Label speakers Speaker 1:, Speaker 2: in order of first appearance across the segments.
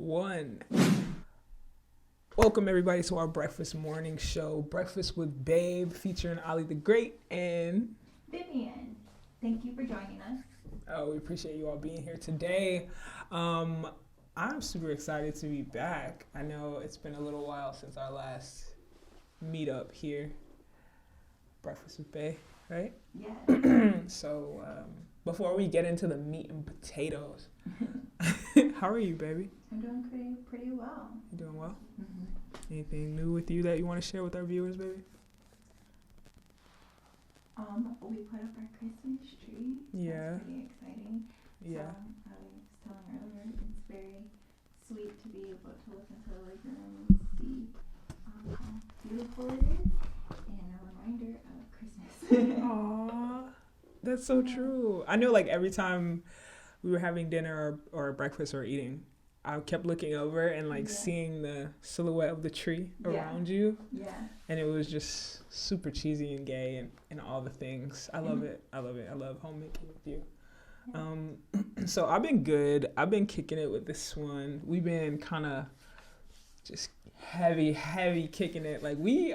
Speaker 1: One. Welcome everybody to our breakfast morning show, Breakfast with Babe, featuring Ahlee the Great and
Speaker 2: Vivian. Thank you for joining us.
Speaker 1: Oh, we appreciate you all being here today. I'm super excited to be back. I know it's been a little while since our last meetup here, Breakfast with Babe, right?
Speaker 2: Yeah.
Speaker 1: So before we get into the meat and potatoes, how are you, baby?
Speaker 2: I'm doing pretty well.
Speaker 1: You doing well?
Speaker 2: Mm-hmm.
Speaker 1: Anything new with you that you want to share with our viewers, baby?
Speaker 2: We put up our Christmas tree.
Speaker 1: Yeah.
Speaker 2: That's pretty exciting.
Speaker 1: Yeah.
Speaker 2: So, I was telling earlier, it's very sweet to be able to look into the living room and see how beautiful it is, and a reminder of Christmas.
Speaker 1: Aww, that's so true. I know, like, every time we were having dinner or breakfast or eating, I kept looking over and like seeing the silhouette of the tree around you.
Speaker 2: Yeah.
Speaker 1: And it was just super cheesy and gay and all the things. I love it. I love it. I love homemaking with you.
Speaker 2: Yeah.
Speaker 1: So I've been good. I've been kicking it with this one. We've been kind of just heavy kicking it. Like we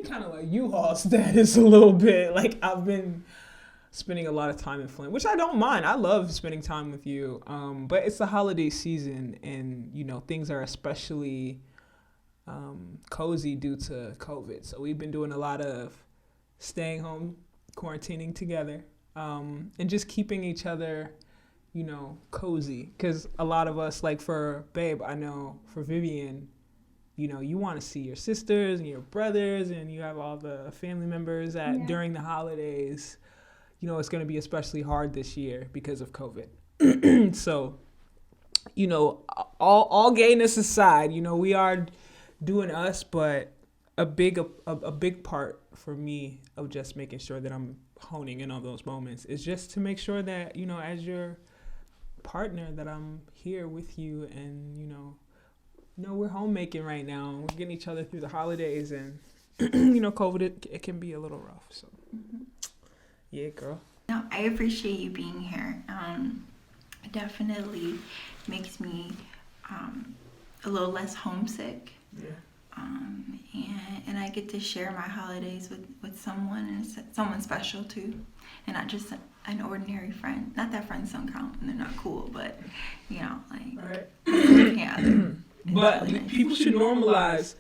Speaker 1: kind of like U-Haul status a little bit. Like I've been spending a lot of time in Flint, which I don't mind. I love spending time with you. But it's the holiday season, and you know things are especially cozy due to COVID. So we've been doing a lot of staying home, quarantining together, and just keeping each other, you know, cozy. Because a lot of us, like for Babe, I know for Vivian, you know, you want to see your sisters and your brothers, and you have all the family members during the holidays. You know, it's going to be especially hard this year because of COVID. So, you know, all gayness aside, you know, we are doing us, but a big part for me of just making sure that I'm honing in on those moments is just to make sure that, you know, as your partner, that I'm here with you, and, you know, we're homemaking right now, and we're getting each other through the holidays, and, you know, COVID, it can be a little rough, so.
Speaker 2: Mm-hmm.
Speaker 1: Yeah, girl.
Speaker 2: No, I appreciate you being here. It definitely makes me a little less homesick.
Speaker 1: Yeah.
Speaker 2: And I get to share my holidays with someone, and someone special too, and not just an ordinary friend. Not that friends don't count and they're not cool, but you know, like yeah.
Speaker 1: But
Speaker 2: really nice.
Speaker 1: people should normalize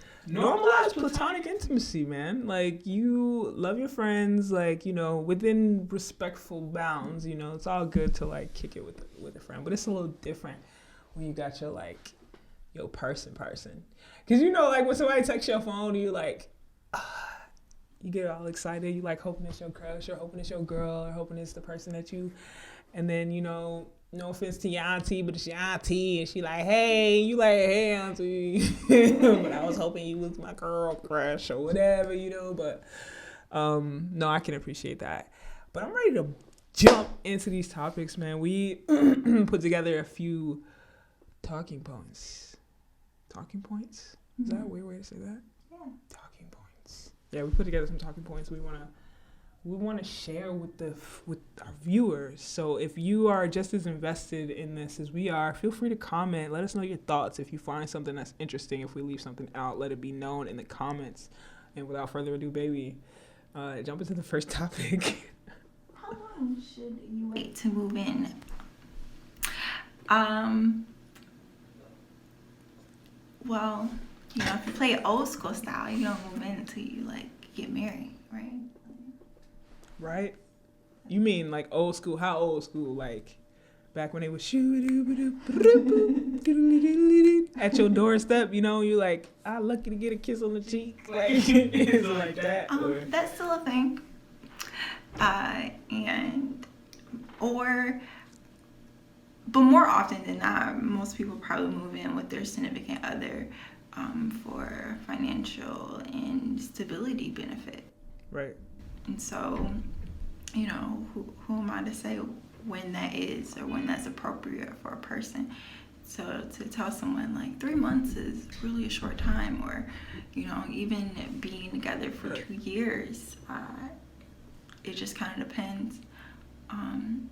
Speaker 1: platonic intimacy, man. Like, you love your friends, like, you know, within respectful bounds. You know, it's all good to like kick it with a friend, but it's a little different when you got your like your person. Because, you know, like when somebody texts your phone, you like, you get all excited. You like hoping it's your crush, or hoping it's your girl, or hoping it's the person that you, and then, you know, no offense to your auntie, but it's your auntie, and she like, hey, you like, hey, auntie. But I was hoping you was my girl crush or whatever, you know, but no, I can appreciate that. But I'm ready to jump into these topics, man. We put together a few talking points. Talking points? Is that a weird way to say that?
Speaker 2: Yeah.
Speaker 1: Talking points. Yeah, we put together some talking points we want to share with our viewers. So if you are just as invested in this as we are, feel free to comment. Let us know your thoughts. If you find something that's interesting, if we leave something out, let it be known in the comments. And without further ado, baby, jump into the first topic.
Speaker 2: How long should you wait to move in? Well, you know, if you play old school style, you don't move in until you like get married, right?
Speaker 1: Right? You mean like old school? How old school? Like back when they was at your doorstep, you know, you like, lucky to get a kiss on the cheek. Like, it's like that.
Speaker 2: That's still a thing. But more often than not, most people probably move in with their significant other for financial and stability benefit.
Speaker 1: Right.
Speaker 2: And so, you know, who am I to say when that is or when that's appropriate for a person? So to tell someone like 3 months is really a short time, or, you know, even being together for 2 years, it just kind of depends
Speaker 1: on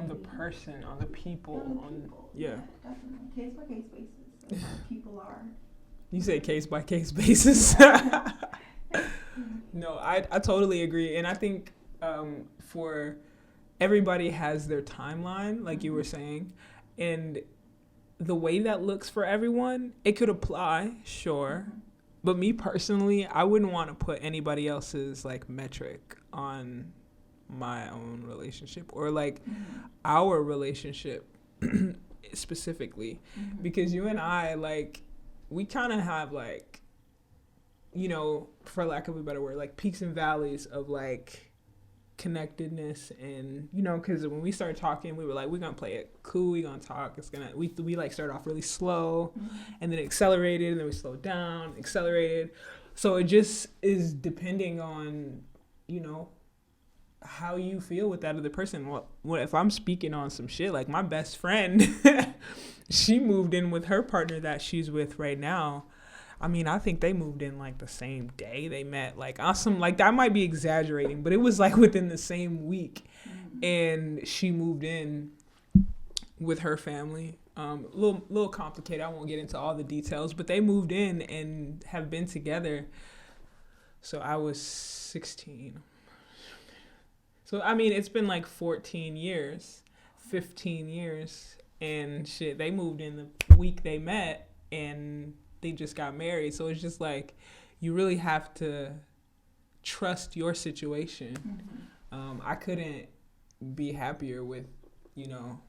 Speaker 1: the person, on the people,
Speaker 2: yeah, definitely case by case basis. people are.
Speaker 1: You say case by case basis. No, I totally agree. And I think for everybody has their timeline, like you were saying. And the way that looks for everyone, it could apply, sure. But me personally, I wouldn't want to put anybody else's like metric on my own relationship or like our relationship specifically. Because you and I, like, we kind of have like, you know, for lack of a better word, like peaks and valleys of like connectedness. And, you know, because when we started talking, we were like, we're going to play it cool, we're going to talk. It's going to, we like started off really slow and then accelerated and then we slowed down, accelerated. So it just is depending on, you know, how you feel with that other person. What if I'm speaking on some shit, like my best friend, she moved in with her partner that she's with right now. I mean, I think they moved in like the same day they met. Like awesome, like that might be exaggerating, but it was like within the same week. And she moved in with her family. Little complicated. I won't get into all the details, but they moved in and have been together. So I was 16. So, I mean, it's been like 14 years, 15 years, and shit, they moved in the week they met, and they just got married. So it's just like, you really have to trust your situation. I couldn't be happier with, you know,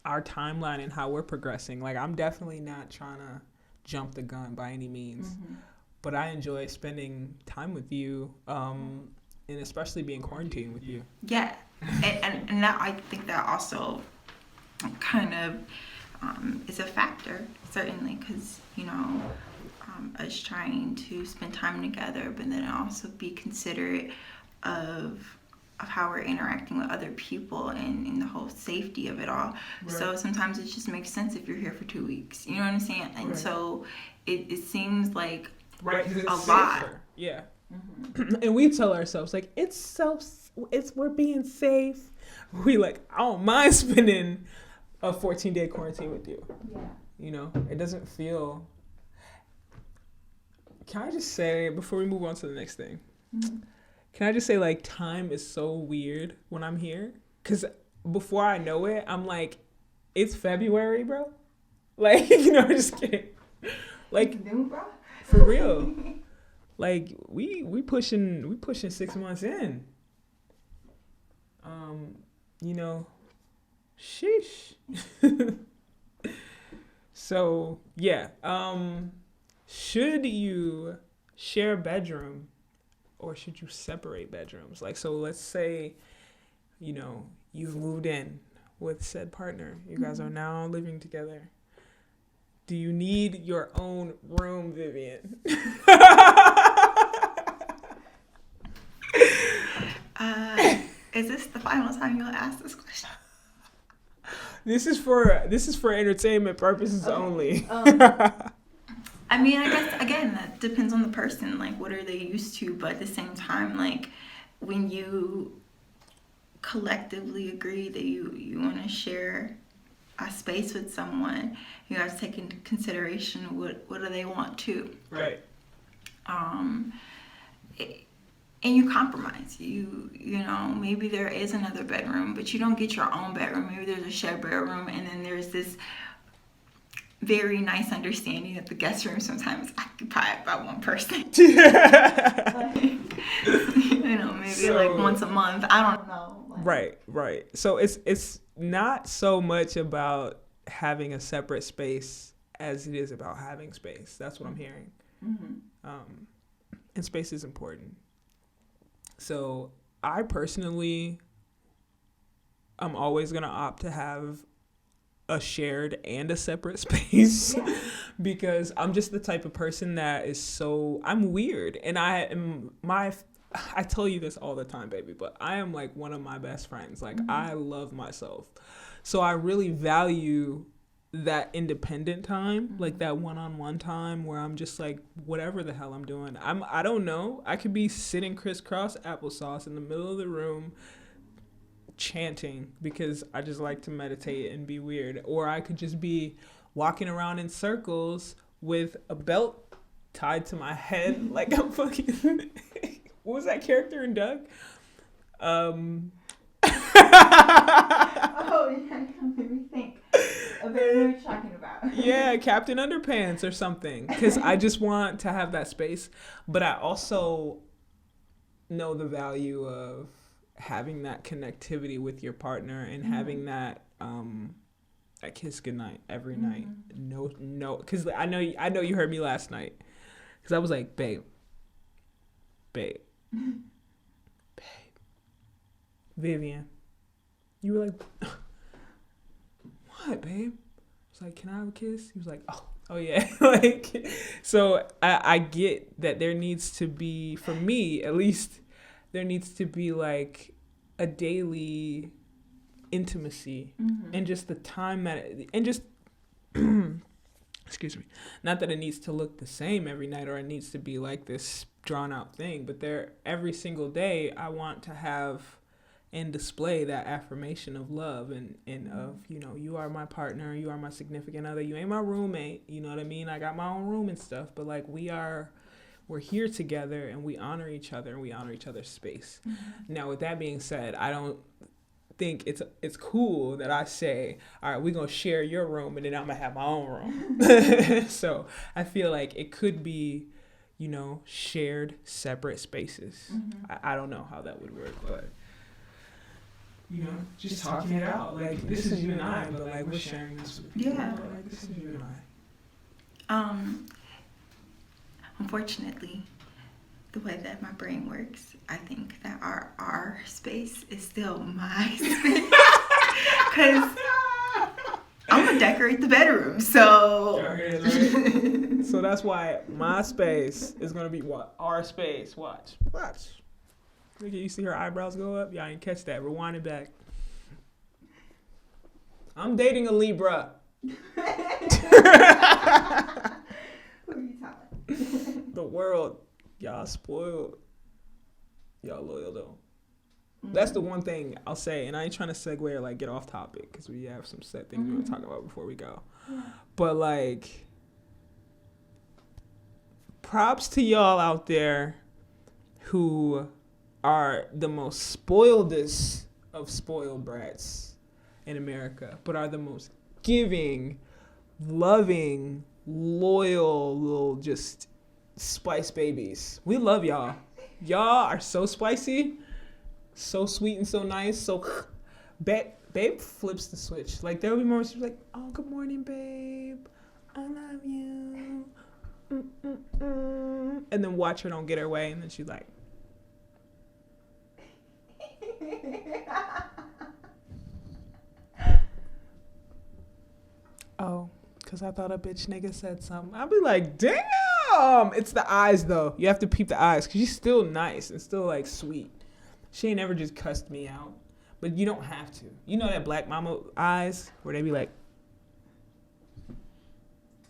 Speaker 1: our timeline and how we're progressing. Like, I'm definitely not trying to jump the gun by any means, but I enjoy spending time with you, and especially being quarantined with you.
Speaker 2: Yeah, and that, I think that also kind of is a factor, certainly, because, you know, us trying to spend time together, but then also be considerate of how we're interacting with other people and the whole safety of it all. Right. So sometimes it just makes sense if you're here for 2 weeks. You know what I'm saying? And right. So it seems like
Speaker 1: right,
Speaker 2: a lot.
Speaker 1: Yeah. And we tell ourselves, like, we're being safe. We like, I don't mind spending a 14-day quarantine with you. Yeah. You know, it doesn't feel. Can I just say, before we move on to the next thing, can I just say, like, time is so weird when I'm here? Because before I know it, I'm like, it's February, bro. Like, you know, I'm just kidding. Like,
Speaker 2: new, bro?
Speaker 1: For real. Like, we pushing 6 months in. You know, sheesh. So, yeah. Should you share a bedroom or should you separate bedrooms? Like, so let's say, you know, you've moved in with said partner. You guys are now living together. Do you need your own room, Vivian?
Speaker 2: Is this the final time you'll ask this question?
Speaker 1: This is for entertainment purposes only.
Speaker 2: I mean, I guess, again, that depends on the person. Like, what are they used to? But at the same time, like, when you collectively agree that you want to share a space with someone, you have to take into consideration what do they want to.
Speaker 1: Right.
Speaker 2: And you compromise. You know, maybe there is another bedroom, but you don't get your own bedroom. Maybe there's a shared bedroom, and then there's this very nice understanding that the guest room sometimes is occupied by one person. Like, you know, maybe like once a month. I don't know.
Speaker 1: Like, right. So it's not so much about having a separate space as it is about having space. That's what I'm hearing. And space is important. So I personally, I'm always gonna opt to have a shared and a separate space because I'm just the type of person that is I'm weird, and I tell you this all the time, baby, but I am like one of my best friends. Like, I love myself. So I really value that independent time, like that one-on-one time where I'm just like, whatever the hell I'm doing. I don't know. I could be sitting crisscross applesauce in the middle of the room chanting because I just like to meditate and be weird. Or I could just be walking around in circles with a belt tied to my head like I'm fucking what was that character in Doug?
Speaker 2: Oh yeah, made me think of what you're talking about.
Speaker 1: Yeah, Captain Underpants or something. Because I just want to have that space, but I also know the value of having that connectivity with your partner and having that that kiss goodnight every night. No, because I know you heard me last night. Because I was like, babe, Vivian, you were like, what, babe? I was like, can I have a kiss? He was like, oh yeah. Like, so I get that there needs to be, for me at least, there needs to be like a daily intimacy and just the time and just excuse me, not that it needs to look the same every night or it needs to be like this drawn out thing, but every single day I want to have and display that affirmation of love and of, you know, you are my partner, you are my significant other, you ain't my roommate, you know what I mean? I got my own room and stuff, but like we're here together and we honor each other and we honor each other's space. Now, with that being said, I don't think it's cool that I say, all right, we're going to share your room and then I'm going to have my own room. So I feel like it could be, you know, shared separate spaces. I don't know how that would work, but you know, just talking it out. Like, this is you and I, but like we're sharing this with people.
Speaker 2: Yeah.
Speaker 1: Like, this is you and I.
Speaker 2: Unfortunately, the way that my brain works, I think that our space is still my space. Because I'm going to decorate the bedroom, so.
Speaker 1: Right. So that's why my space is going to be what? Our space. Watch. Look at you, see her eyebrows go up? Y'all ain't catch that. Rewind it back. I'm dating a Libra.
Speaker 2: Who are you telling?
Speaker 1: The world. Y'all spoiled. Y'all loyal though. That's the one thing I'll say, and I ain't trying to segue or like get off topic because we have some set things we want to talk about before we go. But like, props to y'all out there who are the most spoiledest of spoiled brats in America, but are the most giving, loving, loyal little just spice babies. We love y'all. Y'all are so spicy, so sweet and so nice. So babe flips the switch. Like there'll be moments she's like, oh, good morning, babe. I love you. And then watch her don't get her way, and then she's like, oh, because I thought a bitch nigga said something. I'll be like, damn. It's the eyes, though. You have to peep the eyes because she's still nice and still, like, sweet. She ain't never just cussed me out. But you don't have to. You know that black mama eyes where they be like,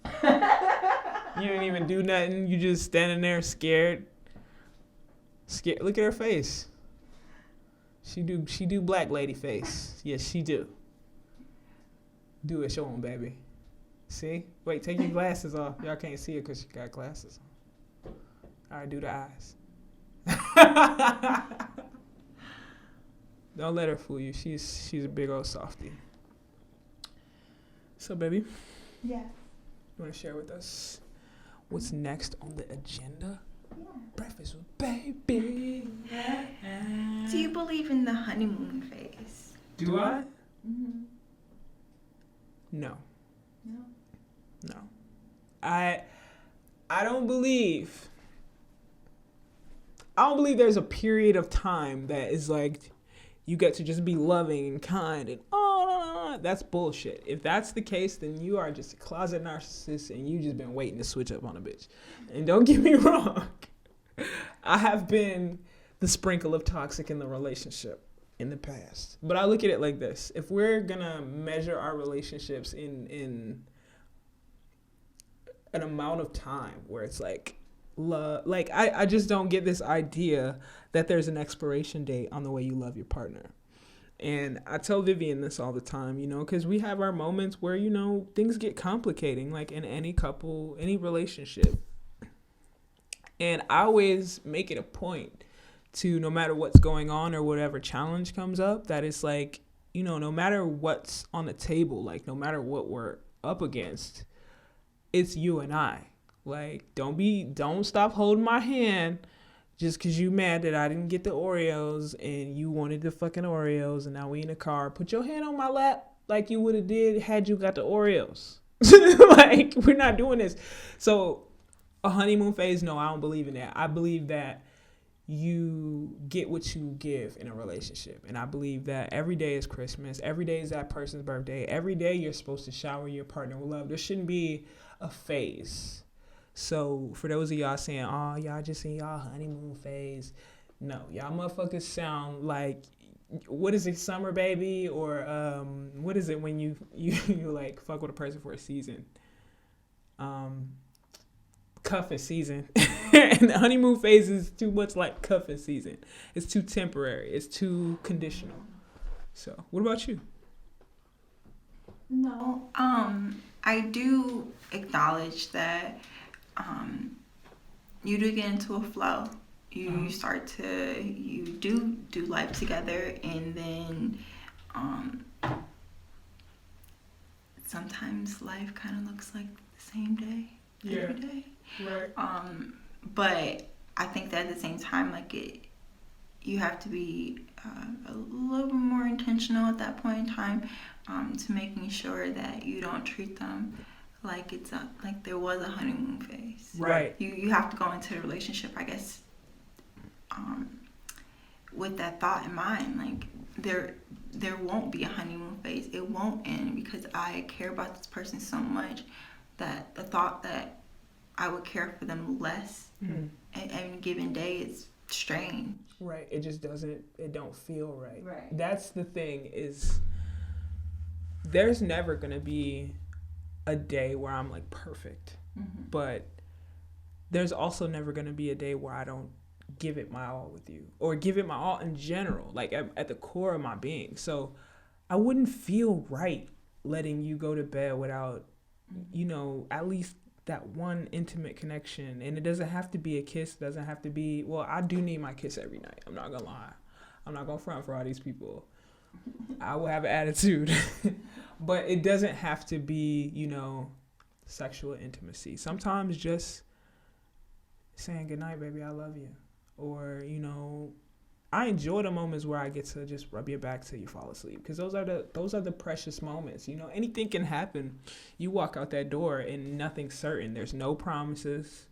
Speaker 1: you didn't even do nothing. You just standing there scared. Look at her face. She do black lady face. Yes, she do. Do it, show 'em, baby. See? Wait, take your glasses off. Y'all can't see it because she got glasses on. All right, do the eyes. Don't let her fool you. She's a big old softie. So, baby.
Speaker 2: Yeah.
Speaker 1: You want to share with us what's next on the agenda?
Speaker 2: Yeah.
Speaker 1: Breakfast with baby.
Speaker 2: Do you believe in the honeymoon phase?
Speaker 1: Do I?
Speaker 2: Mm-hmm.
Speaker 1: No.
Speaker 2: No.
Speaker 1: I don't believe there's a period of time that is like you get to just be loving and kind and that's bullshit. If that's the case, then you are just a closet narcissist and you just been waiting to switch up on a bitch. And don't get me wrong, I have been the sprinkle of toxic in the relationship in the past. But I look at it like this. If we're gonna measure our relationships in an amount of time where it's like love, like I just don't get this idea that there's an expiration date on the way you love your partner. And I tell Vivian this all the time, you know, because we have our moments where, you know, things get complicating, like in any couple, any relationship. And I always make it a point to, no matter what's going on or whatever challenge comes up, that it's like, you know, no matter what's on the table, like no matter what we're up against, it's you and I. Like, don't stop holding my hand just because you mad that I didn't get the Oreos and you wanted the fucking Oreos and now we in the car. Put your hand on my lap like you would have did had you got the Oreos. Like, we're not doing this. So a honeymoon phase, no, I don't believe in that. I believe that you get what you give in a relationship. And I believe that every day is Christmas. Every day is that person's birthday. Every day you're supposed to shower your partner with love. There shouldn't be a phase. So for those of y'all saying, oh, y'all just in y'all honeymoon phase. No, y'all motherfuckers sound like, what is it, summer baby? Or what is it when you like fuck with a person for a season? Cuffing season. And the honeymoon phase is too much like cuffing season. It's too temporary. It's too conditional. So what about you?
Speaker 2: No, I do acknowledge that you do get into a flow. You start to, you do life together, and then sometimes life kind of looks like the same day every day.
Speaker 1: Right.
Speaker 2: But I think that at the same time, like you have to be a little bit more intentional at that point in time, to making sure that you don't treat them like it's like there was a honeymoon phase.
Speaker 1: Right.
Speaker 2: You have to go into the relationship, I guess, with that thought in mind. Like there won't be a honeymoon phase. It won't end because I care about this person so much that the thought that I would care for them less at any given day is strange.
Speaker 1: Right. It just don't feel right.
Speaker 2: Right.
Speaker 1: That's the thing, is there's never going to be a day where I'm like perfect. Mm-hmm. But there's also never going to be a day where I don't give it my all with you, or give it my all in general, like at the core of my being. So I wouldn't feel right letting you go to bed without, you know, at least that one intimate connection. And it doesn't have to be a kiss. It doesn't have to be, well, I do need my kiss every night. I'm not going to lie. I'm not going to front for all these people. I will have an attitude. But it doesn't have to be, you know, sexual intimacy. Sometimes just saying goodnight, baby, I love you. Or, you know, I enjoy the moments where I get to just rub your back till you fall asleep, because those are the precious moments. You know, anything can happen. You walk out that door and nothing's certain. There's no promises.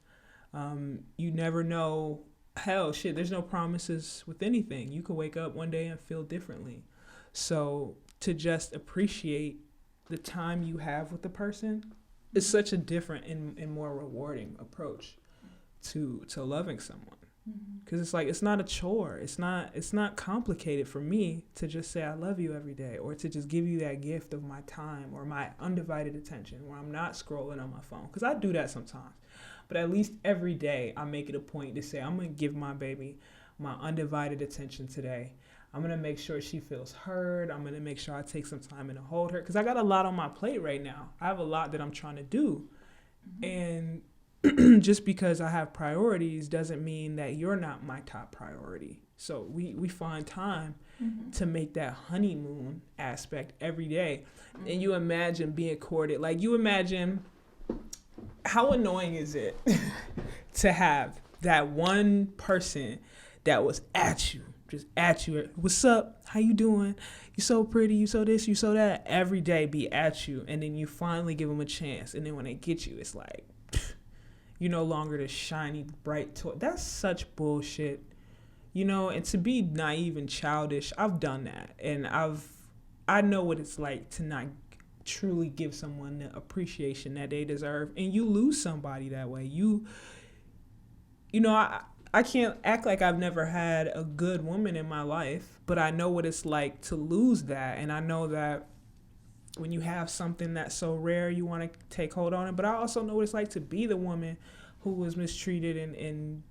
Speaker 1: You never know. Hell, shit, there's no promises with anything. You could wake up one day and feel differently. So to just appreciate the time you have with the person is such a different and more rewarding approach to loving someone. Because it's like, it's not a chore. It's not complicated for me to just say I love you every day, or to just give you that gift of my time or my undivided attention, where I'm not scrolling on my phone. Because I do that sometimes. But at least every day I make it a point to say I'm going to give my baby my undivided attention today. I'm going to make sure she feels heard. I'm going to make sure I take some time and hold her, because I got a lot on my plate right now. I have a lot that I'm trying to do. And just because I have priorities doesn't mean that you're not my top priority. So we find time to make that honeymoon aspect every day. And you imagine being courted. Like, you imagine, how annoying is it to have that one person that was at you, just at you. What's up? How you doing? You so pretty. You so this. You so that. Every day be at you. And then you finally give them a chance. And then when they get you, it's like, you're no longer the shiny, bright toy. That's such bullshit. You know, and to be naive and childish, I've done that. And I know what it's like to not truly give someone the appreciation that they deserve. And you lose somebody that way. You know, I can't act like I've never had a good woman in my life, but I know what it's like to lose that. And I know that when you have something that's so rare, you want to take hold on it. But I also know what it's like to be the woman who was mistreated, and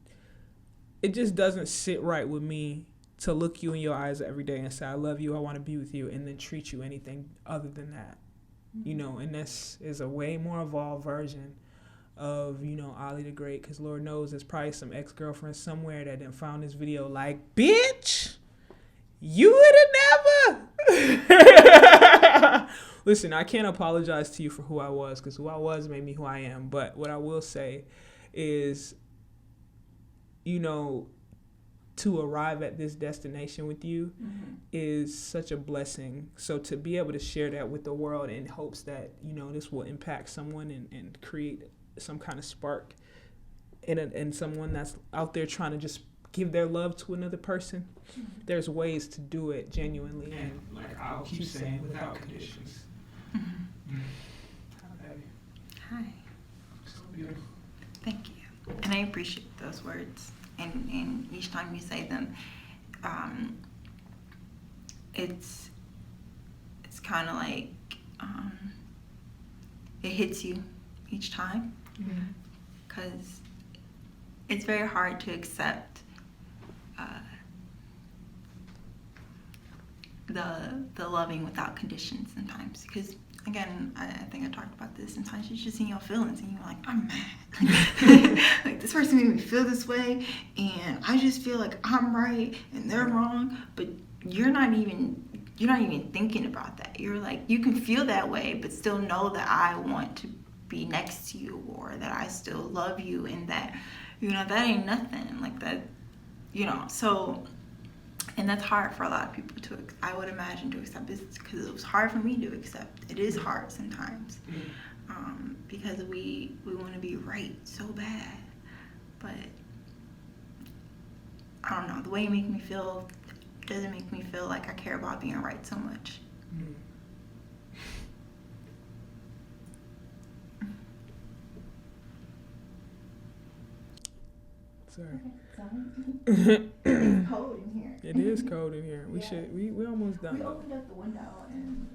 Speaker 1: it just doesn't sit right with me to look you in your eyes every day and say, I love you, I want to be with you, and then treat you anything other than that. You know, and this is a way more evolved version of, you know, Ahlee the Great, because Lord knows there's probably some ex-girlfriend somewhere that done found this video like, bitch, you would have never. Listen, I can't apologize to you for who I was, because who I was made me who I am. But what I will say is, you know, to arrive at this destination with you is such a blessing. So to be able to share that with the world in hopes that, you know, this will impact someone and create some kind of spark in someone that's out there trying to just give their love to another person. There's ways to do it genuinely, and like I'll keep saying, without conditions.
Speaker 2: Hi.
Speaker 1: So beautiful.
Speaker 2: Thank you. And I appreciate those words. And each time you say them, it's kind of like it hits you each time, because it's very hard to accept the loving without conditions sometimes. Because again, I think I talked about this. Sometimes you're just in your feelings and you're like, I'm mad. Like, this person made me feel this way, and I just feel like I'm right and they're wrong. But you're not even thinking about that. You're like, you can feel that way, but still know that I want to be next to you, or that I still love you, and that, you know, that ain't nothing like that, you know. So, and that's hard for a lot of people to, I would imagine, to accept, because it was hard for me to accept. It is hard sometimes, because we want to be right so bad, but I don't know, the way you make me feel doesn't make me feel like I care about being right so much.
Speaker 1: Sorry.
Speaker 2: It's cold in here.
Speaker 1: It is cold in here. We almost done.
Speaker 2: We opened up the window and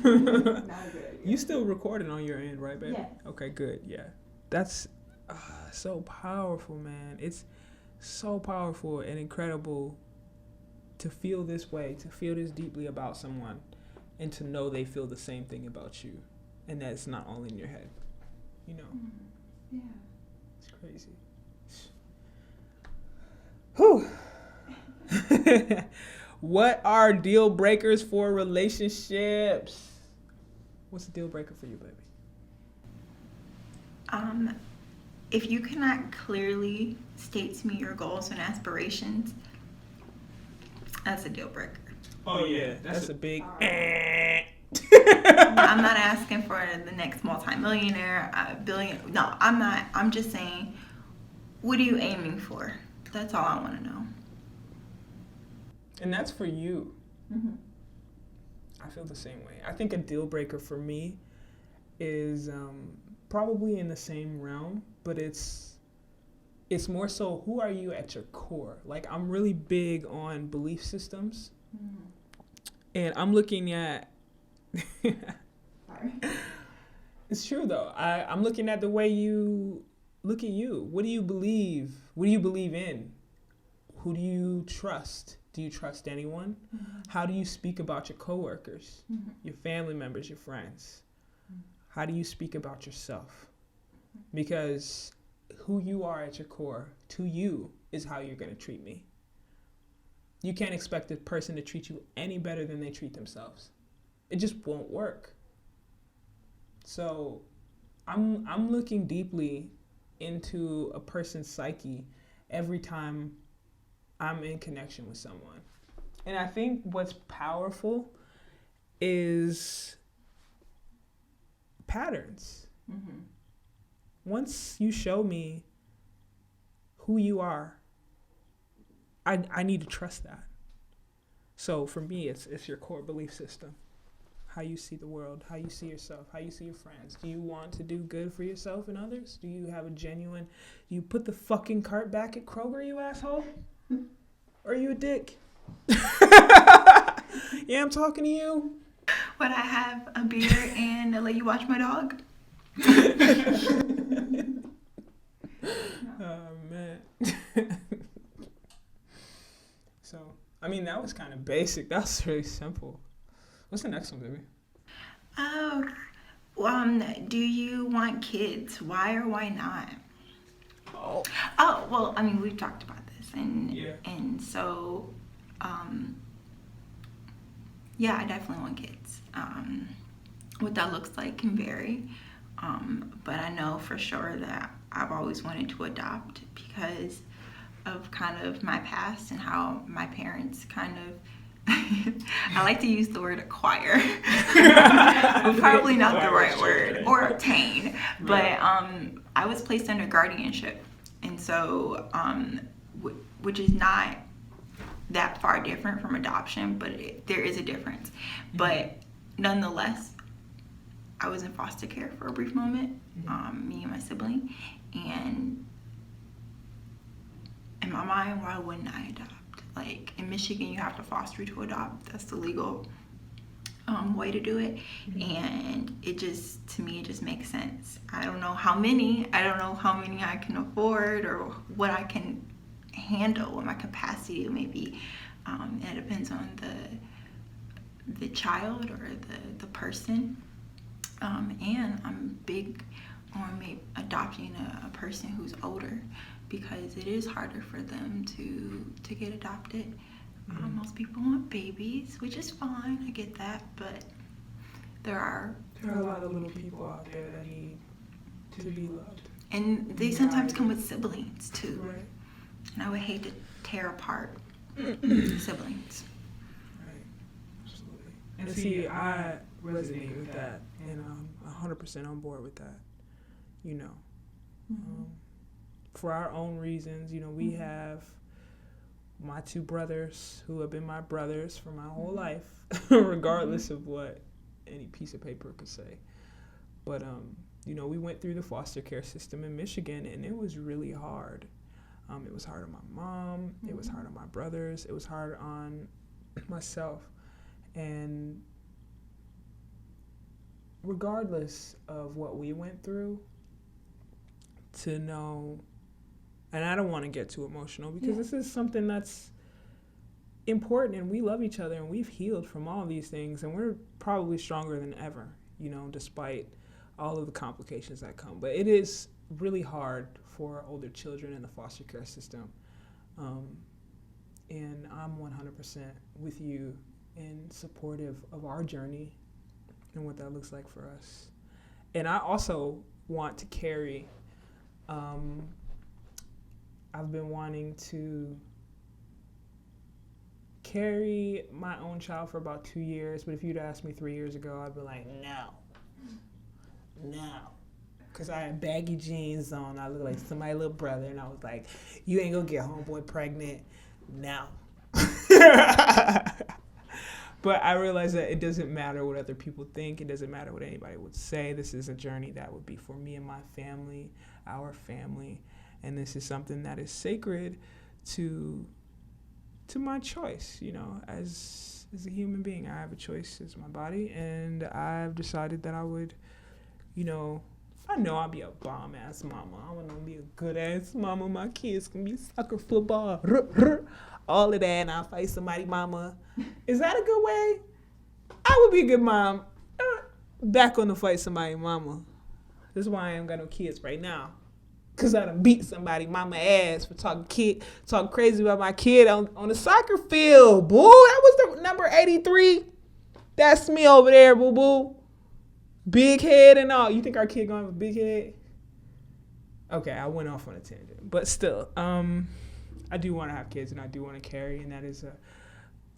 Speaker 2: not a good idea.
Speaker 1: You still recording on your end, right, baby?
Speaker 2: Yeah.
Speaker 1: Okay, good. Yeah. That's so powerful, man. It's so powerful and incredible to feel this way, to feel this deeply about someone, and to know they feel the same thing about you, and that it's not all in your head. You know?
Speaker 2: Yeah.
Speaker 1: It's crazy. Whew. What are deal breakers for relationships? What's a deal breaker for you, baby?
Speaker 2: If you cannot clearly state to me your goals and aspirations, that's a deal breaker.
Speaker 1: Oh yeah, that's a big.
Speaker 2: I'm not asking for the next multimillionaire, billion. No, I'm not. I'm just saying, what are you aiming for? That's all I want to know.
Speaker 1: And that's for you. I feel the same way. I think a deal breaker for me is probably in the same realm, but it's more so, who are you at your core? Like, I'm really big on belief systems, and I'm looking at. It's true though. I'm looking at the way you look at you. What do you believe? What do you believe in? Who do you trust? Do you trust anyone? How do you speak about your coworkers, your family members, your friends? How do you speak about yourself? Because who you are at your core, to you, is how you're going to treat me. You can't expect a person to treat you any better than they treat themselves. It just won't work. So I'm looking deeply into a person's psyche every time I'm in connection with someone. And I think what's powerful is patterns. Once you show me who you are, I need to trust that. So for me, it's your core belief system. How you see the world, how you see yourself, how you see your friends. Do you want to do good for yourself and others? Do you have a genuine, do you put the fucking cart back at Kroger, you asshole? Or are you a dick? Yeah, I'm talking to you.
Speaker 2: Would I have a beer and let you watch my dog?
Speaker 1: Oh, man. So, I mean, that was kind of basic. That was really simple. What's the next one, baby?
Speaker 2: Do you want kids? Why or why not?
Speaker 1: Oh.
Speaker 2: Oh, well, I mean, we've talked about this, and
Speaker 1: Yeah.
Speaker 2: and so, yeah, I definitely want kids. What that looks like can vary, but I know for sure that I've always wanted to adopt because of kind of my past and how my parents kind of I like to use the word acquire, but probably not the right word, or obtain. But I was placed under guardianship, and so which is not that far different from adoption, but there is a difference. But nonetheless, I was in foster care for a brief moment, me and my sibling, and in my mind, why wouldn't I adopt? Like, in Michigan, you have to foster to adopt. That's the legal way to do it. And it just, to me, it just makes sense. I don't know how many I can afford or what I can handle, what my capacity may be. It depends on the child or the person. And I'm big on adopting a person who's older, because it is harder for them to get adopted. Most people want babies, which is fine, I get that, but there are
Speaker 1: a lot of little people out there that need to be loved.
Speaker 2: And they sometimes come with siblings too.
Speaker 1: Right.
Speaker 2: And I would hate to tear apart siblings.
Speaker 1: Right, absolutely. And see, I resonate with that, and I'm 100% on board with that, you know. For our own reasons, you know, we have my two brothers who have been my brothers for my whole life, regardless of what any piece of paper could say. But, you know, we went through the foster care system in Michigan, and it was really hard. It was hard on my mom. It was hard on my brothers. It was hard on myself. And regardless of what we went through, to know, and I don't want to get too emotional because this is something that's important, and we love each other, and we've healed from all of these things, and we're probably stronger than ever, you know, despite all of the complications that come. But it is really hard for older children in the foster care system. And I'm 100% with you and supportive of our journey and what that looks like for us. And I also want to carry, I've been wanting to carry my own child for about 2 years, but if you'd asked me 3 years ago, I'd be like, no. Because I had baggy jeans on, I looked like somebody's little brother, and I was like, you ain't gonna get homeboy pregnant now. But I realized that it doesn't matter what other people think. It doesn't matter what anybody would say. This is a journey that would be for me and my family, our family. And this is something that is sacred to my choice, you know, as a human being. I have a choice as my body, and I've decided that I would, you know I'll be a bomb-ass mama. I want to be a good-ass mama. My kids can be soccer, football, all of that, and I'll fight somebody mama. Is that a good way? I would be a good mom. Back on the fight somebody mama. This is why I ain't got no kids right now. Because I done beat somebody mama ass for talking crazy about my kid on the soccer field. Boo, that was the number 83. That's me over there, boo-boo. Big head and all. You think our kid gonna have a big head? Okay, I went off on a tangent. But still, I do want to have kids, and I do want to carry, and that is a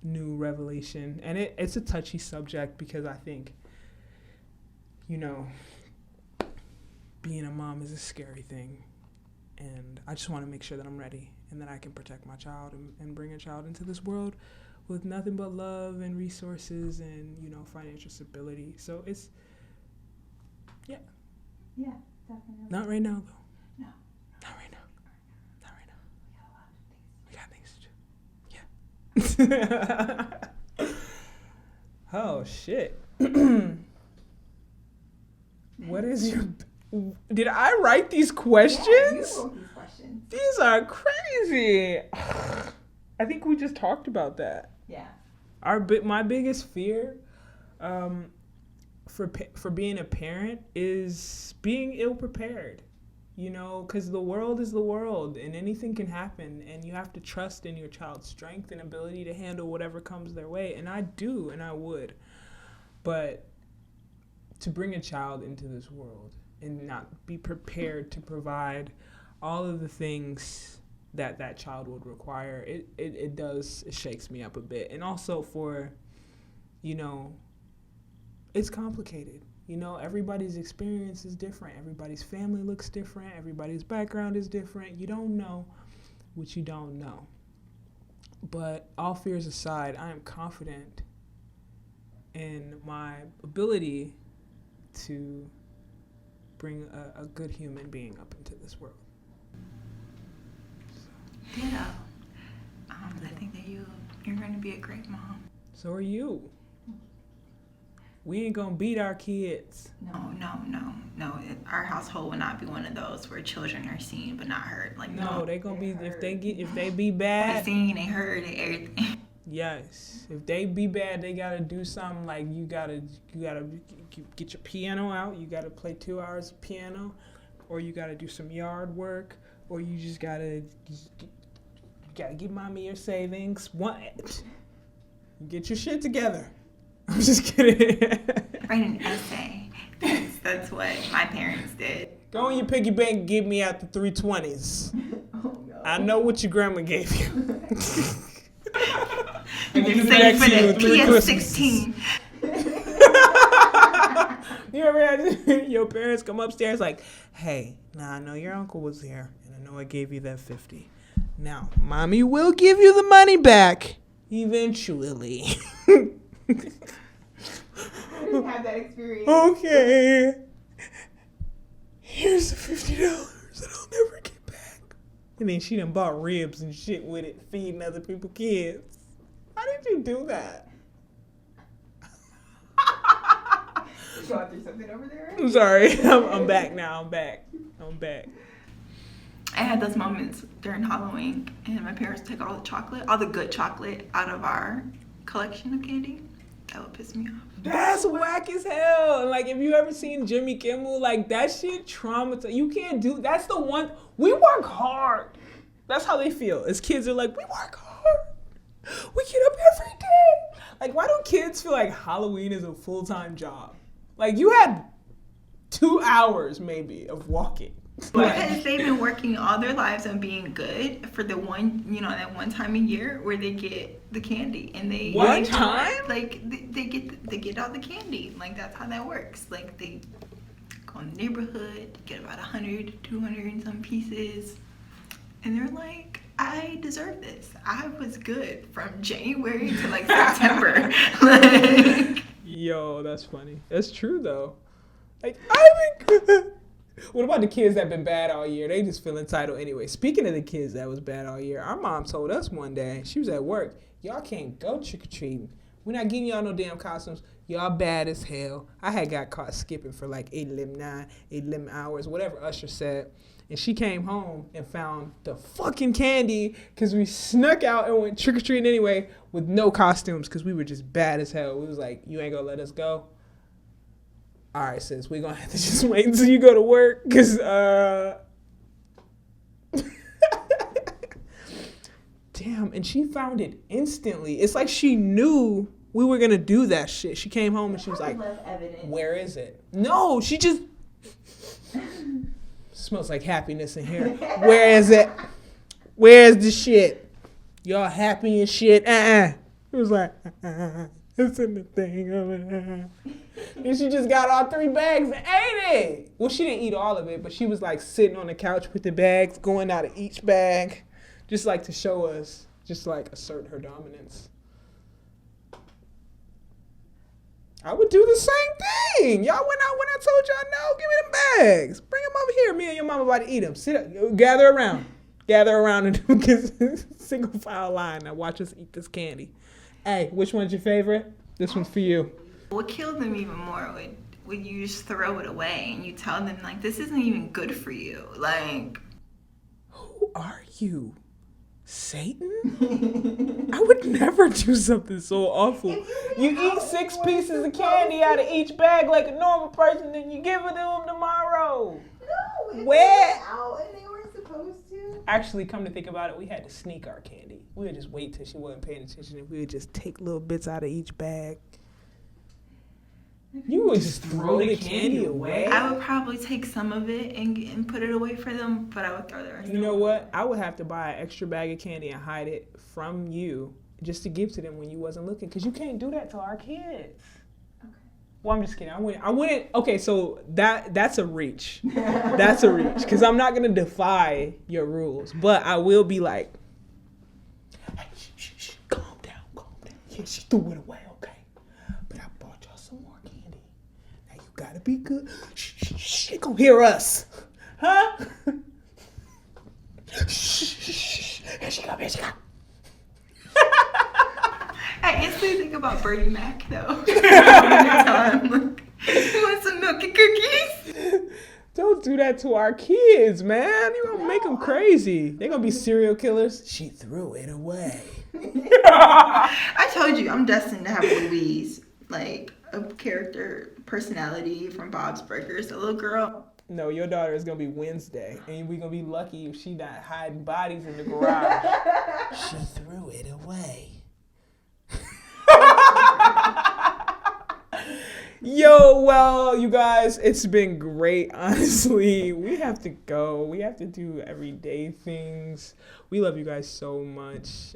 Speaker 1: new revelation. And it's a touchy subject because I think, you know, being a mom is a scary thing. And I just want to make sure that I'm ready and that I can protect my child and bring a child into this world with nothing but love and resources and, you know, financial stability. So it's, yeah.
Speaker 2: Yeah, definitely.
Speaker 1: Not right now, though.
Speaker 2: No.
Speaker 1: Not right now. Not right now. We got things to do. Yeah. Oh, shit. What is your... Did I write these questions?
Speaker 2: Yeah, you wrote these questions.
Speaker 1: These are crazy. I think we just talked about that.
Speaker 2: Yeah.
Speaker 1: My biggest fear for being a parent is being ill prepared, you know, because the world is the world and anything can happen, and you have to trust in your child's strength and ability to handle whatever comes their way. And I do, and I would. But to bring a child into this world and not be prepared to provide all of the things that child would require, it shakes me up a bit. And also for, you know, it's complicated. You know, everybody's experience is different. Everybody's family looks different. Everybody's background is different. You don't know what you don't know. But all fears aside, I am confident in my ability to bring a good human being up into this world.
Speaker 2: Ditto. I think that you're going to be a great mom.
Speaker 1: So are you. We ain't gonna beat our kids.
Speaker 2: No. Our household will not be one of those where children are seen but not heard. Like
Speaker 1: no, they gonna be if they be bad.
Speaker 2: They seen, they heard, and everything.
Speaker 1: Yes, if they be bad, they gotta do something like you gotta get your piano out. You gotta play 2 hours of piano, or you gotta do some yard work, or you just gotta give mommy your savings. Get your shit together. I'm just kidding.
Speaker 2: Write an essay. That's what my parents did.
Speaker 1: Go in your piggy bank and give me out the 320s. Oh, no. I know what your grandma gave you.
Speaker 2: You're saving for the PS16.
Speaker 1: You ever had your parents come upstairs like, hey, now I know your uncle was here, and I know I gave you that 50. Now, mommy will give you the money back eventually.
Speaker 2: I didn't have that experience.
Speaker 1: Okay. Here's the $50 that I'll never get back. And then she done bought ribs and shit with it, feeding other people's kids. How did you do that?
Speaker 2: You going through something over there?
Speaker 1: I'm sorry. I'm back now. I'm back.
Speaker 2: I had those moments during Halloween, and my parents took all the good chocolate, out of our collection of candy. That would piss me off.
Speaker 1: That's whack as hell. Like, if you ever seen Jimmy Kimmel, like, that shit traumatized. You can't do, that's the one, we work hard. That's how they feel. As kids, they're like, we work hard. We get up every day. Like, why don't kids feel like Halloween is a full-time job? Like, you had 2 hours, maybe, of walking.
Speaker 2: Because they've been working all their lives on being good for the one, you know, that one time a year where they get the candy, and they
Speaker 1: one time,
Speaker 2: like they get all the candy. Like, that's how that works. Like, they go in the neighborhood, get about 100, 200 and some pieces, and they're like, I deserve this. I was good from January to like September. Like,
Speaker 1: yo, that's funny. That's true though. Like, I've been good. What about the kids that been bad all year? They just feel entitled anyway. Speaking of the kids that was bad all year, our mom told us one day, she was at work, y'all can't go trick-or-treating. We're not giving y'all no damn costumes. Y'all bad as hell. I had got caught skipping for like 11 hours, whatever Usher said. And she came home and found the fucking candy because we snuck out and went trick-or-treating anyway with no costumes because we were just bad as hell. We was like, you ain't gonna let us go? All right, sis, we're going to have to just wait until you go to work because, damn, and she found it instantly. It's like she knew we were going to do that shit. She came home and she was like, where is it? No, she just, smells like happiness in here. Where is it? Where's the shit? Y'all happy and shit? It was like, it's in the thing over there. And she just got all 3 bags and ate it. Well, she didn't eat all of it, but she was like sitting on the couch with the bags, going out of each bag, just like to show us, just like assert her dominance. I would do the same thing. Y'all went out when I told y'all no, give me them bags. Bring them over here. Me and your mama about to eat them. Sit up, gather around and get single file line. Now watch us eat this candy. Hey, which one's your favorite? This one's for you.
Speaker 2: What killed them even more would you just throw it away and you tell them, like, this isn't even good for you. Like,
Speaker 1: who are you? Satan? I would never do something so awful. You eat 6 pieces of candy out of each bag like a normal person, then you give it to them tomorrow.
Speaker 3: No,
Speaker 1: Where?
Speaker 3: out and they weren't supposed to.
Speaker 1: Actually, come to think about it, we had to sneak our candy. We would just wait till she wasn't paying attention, and we would just take little bits out of each bag. You would just throw the candy away?
Speaker 2: I would probably take some of it and put it away for them, but I would throw the rest.
Speaker 1: You know what? I would have to buy an extra bag of candy and hide it from you just to give to them when you wasn't looking, because you can't do that to our kids.
Speaker 3: Okay.
Speaker 1: Well, I'm just kidding. I wouldn't. Okay, so that's a reach. That's a reach, because I'm not gonna defy your rules, but I will be like, hey, shh, calm down. Yeah, she threw it away, okay? But I bought y'all some more candy. Now you gotta be good. Shh, she gonna hear us, huh? Shh. Here she come.
Speaker 2: I instantly think about Bernie Mac though. Anytime, like, you want some milk and cookies?
Speaker 1: Don't do that to our kids, man. You're gonna make them crazy. They're gonna be serial killers. She threw it away.
Speaker 2: I told you I'm destined to have Louise, like a character personality from Bob's Burgers, a little girl.
Speaker 1: No, your daughter is gonna be Wednesday, and we're gonna be lucky if she not hiding bodies in the garage. She threw it away. Yo, well, you guys, it's been great, honestly. We have to go. We have to do everyday things. We love you guys so much.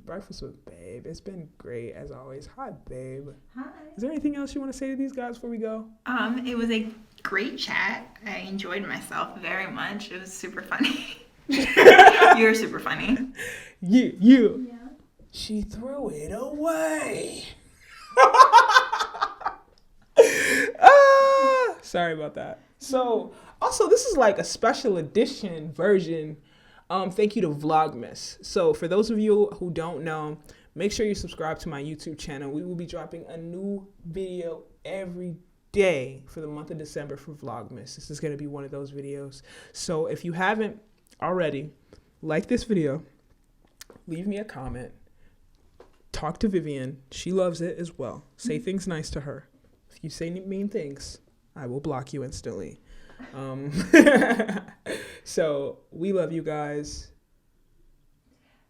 Speaker 1: Breakfast with Babe. It's been great, as always. Hi, Babe.
Speaker 2: Hi.
Speaker 1: Is there anything else you want to say to these guys before we go?
Speaker 2: It was a great chat. I enjoyed myself very much. It was super funny. You're super funny.
Speaker 1: You.
Speaker 3: Yeah.
Speaker 1: She threw it away. Sorry about that. So, also, this is like a special edition version. Thank you to VLOGMAS. So, for those of you who don't know, make sure you subscribe to my YouTube channel. We will be dropping a new video every day for the month of December for VLOGMAS. This is going to be one of those videos. So, if you haven't already, like this video, leave me a comment. Talk to Vivian. She loves it as well. Say things nice to her. If you say mean things, I will block you instantly. So we love you guys.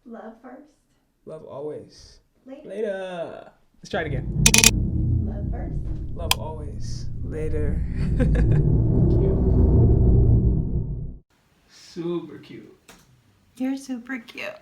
Speaker 3: Love first.
Speaker 1: Love always.
Speaker 3: Later.
Speaker 1: Let's try it again.
Speaker 3: Love first.
Speaker 1: Love always. Later. Cute. Super cute.
Speaker 2: You're super cute.